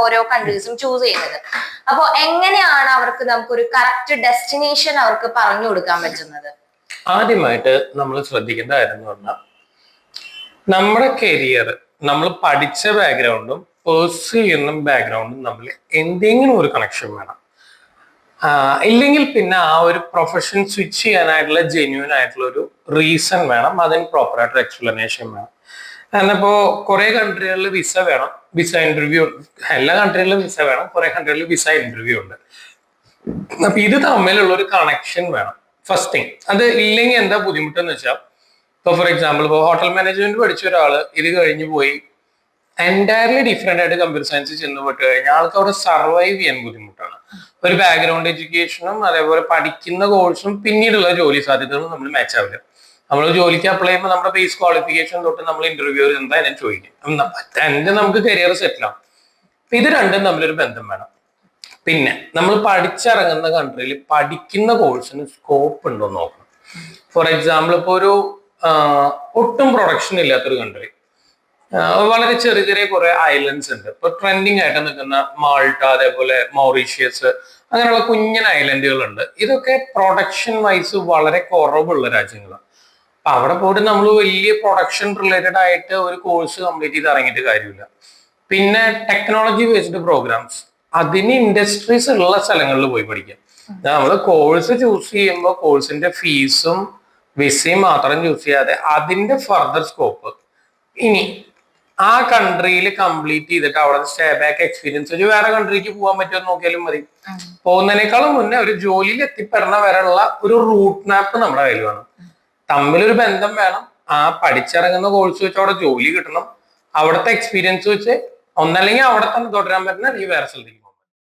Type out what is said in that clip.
ഓരോ കൺട്രീസും ചൂസ് ചെയ്യുന്നത്. അപ്പൊ എങ്ങനെയാണ് അവർക്ക് നമുക്കൊരു കറക്റ്റ് ഡെസ്റ്റിനേഷൻ അവർക്ക് പറഞ്ഞു കൊടുക്കാൻ പറ്റുന്നത്? ആദ്യമായിട്ട് നമ്മൾ ശ്രദ്ധിക്കേണ്ട കാര്യം എന്ന് പറഞ്ഞാൽ നമ്മുടെ കരിയർ, നമ്മൾ പഠിച്ച ബാക്ക്ഗ്രൗണ്ടും പേഴ്സ്യൂ ചെയ്യുന്ന ബാക്ക്ഗ്രൗണ്ടും തമ്മിൽ എന്തെങ്കിലും ഒരു കണക്ഷൻ വേണം. ഇല്ലെങ്കിൽ പിന്നെ ആ ഒരു പ്രൊഫഷൻ സ്വിച്ച് ചെയ്യാനായിട്ടുള്ള ജെന്യൂൻ ആയിട്ടുള്ള ഒരു റീസൺ വേണം, അതിന് പ്രോപ്പറായിട്ടൊരു എക്സ്പ്ലനേഷൻ വേണം. കാരണം ഇപ്പോൾ കുറെ കൺട്രികളിൽ വിസ വേണം, വിസ ഇന്റർവ്യൂ, എല്ലാ കൺട്രികളിലും വിസ വേണം, കുറെ കൺട്രികളിൽ വിസ ഇന്റർവ്യൂ ഉണ്ട്. അപ്പൊ ഇത് തമ്മിലുള്ള ഒരു കണക്ഷൻ വേണം ഫസ്റ്റ് തിങ്. അത് ഇല്ലെങ്കിൽ എന്താ ബുദ്ധിമുട്ടെന്ന് വെച്ചാൽ, ഇപ്പോൾ ഫോർ എക്സാമ്പിൾ ഇപ്പോൾ ഹോട്ടൽ മാനേജ്മെന്റ് പഠിച്ച ഒരാൾ ഇത് കഴിഞ്ഞ് പോയി എൻറ്റയർലി ഡിഫറെന്റ് ആയിട്ട് കമ്പ്യൂട്ടർ സയൻസ് ചെന്ന് പോയിട്ട് കഴിഞ്ഞാൽ ആൾക്ക് അവിടെ സർവൈവ് ചെയ്യാൻ ബുദ്ധിമുട്ടാണ്. ഒരു ബാക്ക്ഗ്രൗണ്ട് എഡ്യൂക്കേഷനും അതേപോലെ പഠിക്കുന്ന കോഴ്സും പിന്നീടുള്ള ജോലി സാധ്യതകളും നമ്മൾ മാച്ച് ആവില്ല. നമ്മൾ ജോലിക്ക് അപ്ലൈ ചെയ്യുമ്പോൾ നമ്മുടെ ബേസ് ക്വാളിഫിക്കേഷൻ തൊട്ട് നമ്മൾ ഇന്റർവ്യൂ എന്തായാലും ചോദിക്കും, എന്റെ നമുക്ക് കരിയർ സെറ്റിൽ ആവും. ഇത് രണ്ടും തമ്മിലൊരു ബന്ധം വേണം. പിന്നെ നമ്മൾ പഠിച്ചിറങ്ങുന്ന കൺട്രിയിൽ പഠിക്കുന്ന കോഴ്സിന് സ്കോപ്പ് ഉണ്ടോ എന്ന് നോക്കണം. ഫോർ എക്സാമ്പിൾ ഇപ്പോൾ ഒരു ഒട്ടും പ്രൊഡക്ഷൻ ഇല്ലാത്തൊരു കൺട്രി, വളരെ ചെറിയ ചെറിയ കുറെ ഐലൻഡ്സ് ഉണ്ട്. ഇപ്പൊ ട്രെൻഡിങ് ആയിട്ട് നിൽക്കുന്ന മാൾട്ട, അതേപോലെ മൗറീഷ്യസ്, അങ്ങനെയുള്ള കുഞ്ഞൻ ഐലൻഡുകളുണ്ട്. ഇതൊക്കെ പ്രൊഡക്ഷൻ വൈസ് വളരെ കുറവുള്ള രാജ്യങ്ങളാണ്. അപ്പൊ അവിടെ പോയിട്ട് നമ്മൾ വലിയ പ്രൊഡക്ഷൻ റിലേറ്റഡ് ആയിട്ട് ഒരു കോഴ്സ് കംപ്ലീറ്റ് ചെയ്ത് ഇറങ്ങിയിട്ട് കാര്യമില്ല. പിന്നെ ടെക്നോളജി ബേസ്ഡ് പ്രോഗ്രാംസ്, അതിന് ഇൻഡസ്ട്രീസ് ഉള്ള സ്ഥലങ്ങളിൽ പോയി പഠിക്കാം. നമ്മൾ കോഴ്സ് ചൂസ് ചെയ്യുമ്പോൾ കോഴ്സിന്റെ ഫീസും വിസയും മാത്രം ചൂസ് ചെയ്യാതെ അതിന്റെ ഫർദർ സ്കോപ്പ്, ഇനി ആ കൺട്രിയിൽ കംപ്ലീറ്റ് ചെയ്തിട്ട് അവിടെ സ്റ്റേ ബാക്ക് എക്സ്പീരിയൻസ് വെച്ച് വേറെ കൺട്രിക്ക് പോകാൻ പറ്റുമെന്ന് നോക്കിയാലും മതി. പോകുന്നതിനേക്കാളും മുന്നേ ഒരു ജോലിയിൽ എത്തിപ്പെടണ വരെയുള്ള ഒരു റൂട്ട് മാപ്പ് നമ്മുടെ കയ്യിൽ വേണം. തമ്മിലൊരു ബന്ധം വേണം. ആ പഠിച്ചിറങ്ങുന്ന കോഴ്സ് വെച്ച് അവിടെ ജോലി കിട്ടണം, അവിടുത്തെ എക്സ്പീരിയൻസ് വെച്ച് ഒന്നല്ലെങ്കിൽ അവിടെ തന്നെ തുടരാൻ പറ്റുന്ന അല്ലെങ്കിൽ വേറെ സ്ഥലത്തേക്ക് പോകണം.